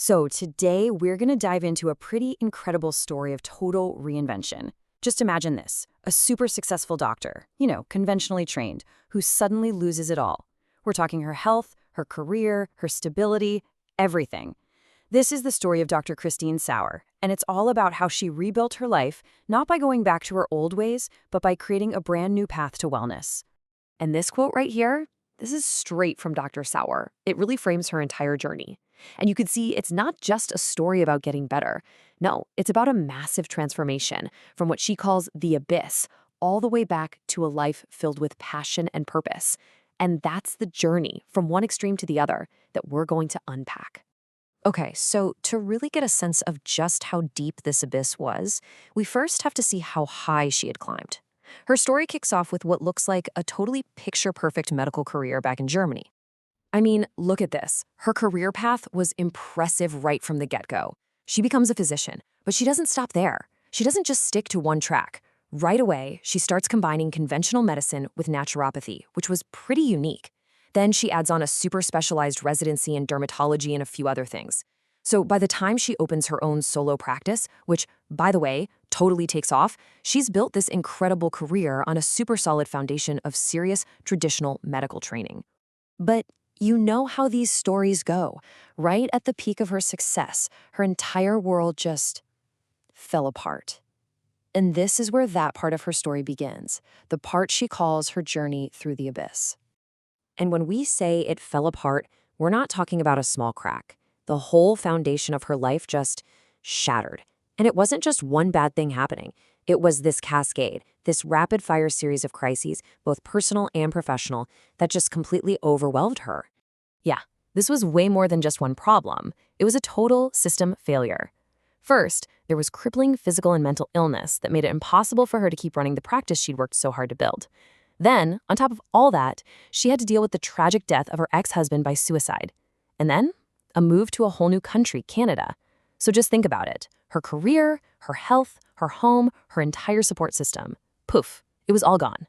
So today we're going to dive into a pretty incredible story of total reinvention. Just imagine this, a super successful doctor, conventionally trained, who suddenly loses it all. We're talking her health, her career, her stability, everything. This is the story of Dr. Christine Sauer, and it's all about how she rebuilt her life, not by going back to her old ways, but by creating a brand new path to wellness. And this quote right here, this is straight from Dr. Sauer. It really frames her entire journey. And you can see it's not just a story about getting better. No, it's about a massive transformation from what she calls the abyss all the way back to a life filled with passion and purpose. And that's the journey from one extreme to the other that we're going to unpack. Okay, so to really get a sense of just how deep this abyss was, we first have to see how high she had climbed. Her story kicks off with what looks like a totally picture-perfect medical career back in Germany. I mean, look at this. Her career path was impressive right from the get-go. She becomes a physician, but she doesn't stop there. She doesn't just stick to one track. Right away, she starts combining conventional medicine with naturopathy, which was pretty unique. Then she adds on a super specialized residency in dermatology and a few other things. So by the time she opens her own solo practice, which, by the way, totally takes off, she's built this incredible career on a super solid foundation of serious traditional medical training. But you know how these stories go. Right at the peak of her success, her entire world just fell apart. And this is where that part of her story begins, the part she calls her journey through the abyss. And when we say it fell apart, we're not talking about a small crack. The whole foundation of her life just shattered. And it wasn't just one bad thing happening. It was this cascade, this rapid-fire series of crises, both personal and professional, that just completely overwhelmed her. Yeah, this was way more than just one problem. It was a total system failure. First, there was crippling physical and mental illness that made it impossible for her to keep running the practice she'd worked so hard to build. Then, on top of all that, she had to deal with the tragic death of her ex-husband by suicide. And then, a move to a whole new country, Canada. So just think about it. Her career, her health, her home, her entire support system. Poof, it was all gone.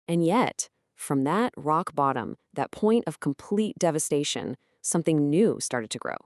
And yet, from that rock bottom, that point of complete devastation, something new started to grow.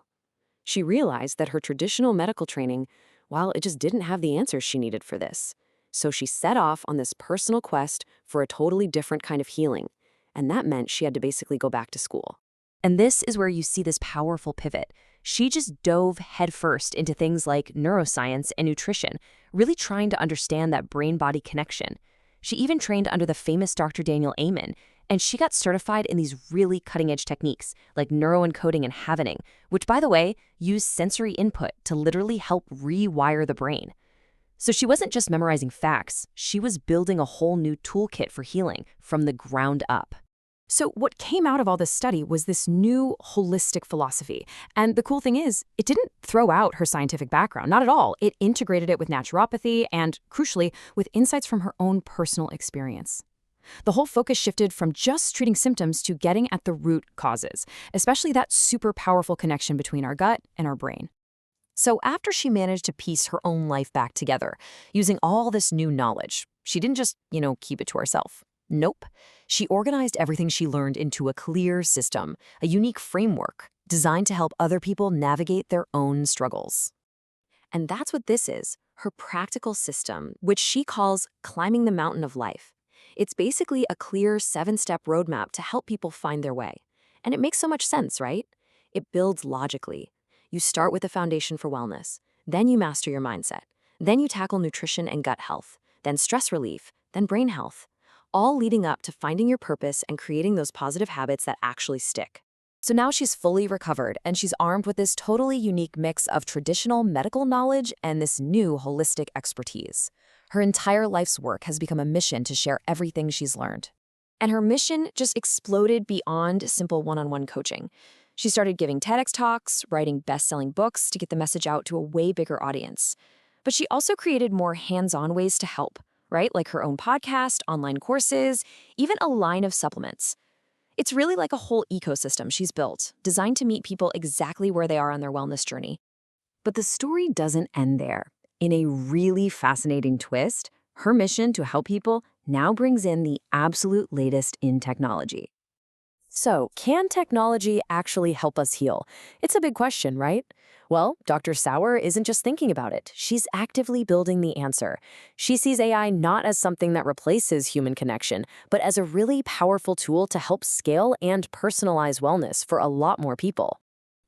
She realized that her traditional medical training, well, it just didn't have the answers she needed for this. So she set off on this personal quest for a totally different kind of healing. And that meant she had to basically go back to school. And this is where you see this powerful pivot. She just dove headfirst into things like neuroscience and nutrition, really trying to understand that brain-body connection. She even trained under the famous Dr. Daniel Amen, and she got certified in these really cutting-edge techniques like neuroencoding and havoning, which, by the way, use sensory input to literally help rewire the brain. So she wasn't just memorizing facts, she was building a whole new toolkit for healing from the ground up. So what came out of all this study was this new holistic philosophy. And the cool thing is, it didn't throw out her scientific background, not at all. It integrated it with naturopathy and, crucially, with insights from her own personal experience. The whole focus shifted from just treating symptoms to getting at the root causes, especially that super powerful connection between our gut and our brain. So after she managed to piece her own life back together, using all this new knowledge, she didn't just, keep it to herself. Nope. She organized everything she learned into a clear system, a unique framework designed to help other people navigate their own struggles. And that's what this is, her practical system, which she calls climbing the mountain of life. It's basically a clear 7-step roadmap to help people find their way. And it makes so much sense, right? It builds logically. You start with a foundation for wellness, then you master your mindset, then you tackle nutrition and gut health, then stress relief, then brain health, all leading up to finding your purpose and creating those positive habits that actually stick. So now she's fully recovered, and she's armed with this totally unique mix of traditional medical knowledge and this new holistic expertise. Her entire life's work has become a mission to share everything she's learned. And her mission just exploded beyond simple one-on-one coaching. She started giving TEDx talks, writing best-selling books to get the message out to a way bigger audience. But she also created more hands-on ways to help, right? Like her own podcast, online courses, even a line of supplements. It's really like a whole ecosystem she's built, designed to meet people exactly where they are on their wellness journey. But the story doesn't end there. In a really fascinating twist, her mission to help people now brings in the absolute latest in technology. So, can technology actually help us heal? It's a big question, right? Well, Dr. Sauer isn't just thinking about it, she's actively building the answer. She sees AI not as something that replaces human connection, but as a really powerful tool to help scale and personalize wellness for a lot more people.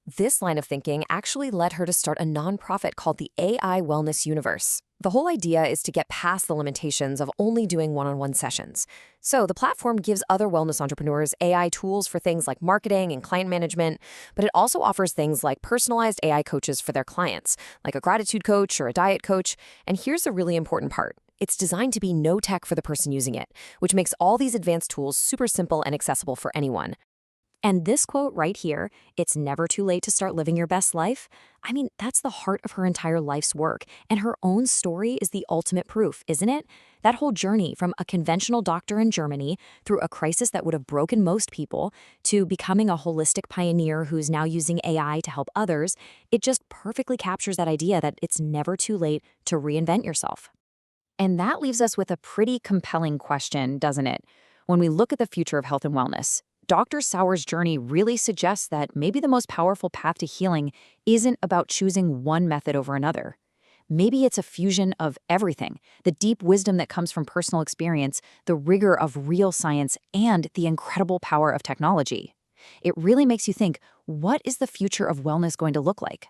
This line of thinking actually led her to start a nonprofit called the AI Wellness Universe. The whole idea is to get past the limitations of only doing one-on-one sessions. So the platform gives other wellness entrepreneurs AI tools for things like marketing and client management, but it also offers things like personalized AI coaches for their clients, like a gratitude coach or a diet coach. And here's a really important part. It's designed to be no tech for the person using it, which makes all these advanced tools super simple and accessible for anyone. And this quote right here, "It's never too late to start living your best life," I mean, that's the heart of her entire life's work. And her own story is the ultimate proof, isn't it? That whole journey from a conventional doctor in Germany through a crisis that would have broken most people to becoming a holistic pioneer who's now using AI to help others, it just perfectly captures that idea that it's never too late to reinvent yourself. And that leaves us with a pretty compelling question, doesn't it? When we look at the future of health and wellness, Dr. Sauer's journey really suggests that maybe the most powerful path to healing isn't about choosing one method over another. Maybe it's a fusion of everything, the deep wisdom that comes from personal experience, the rigor of real science, and the incredible power of technology. It really makes you think, what is the future of wellness going to look like?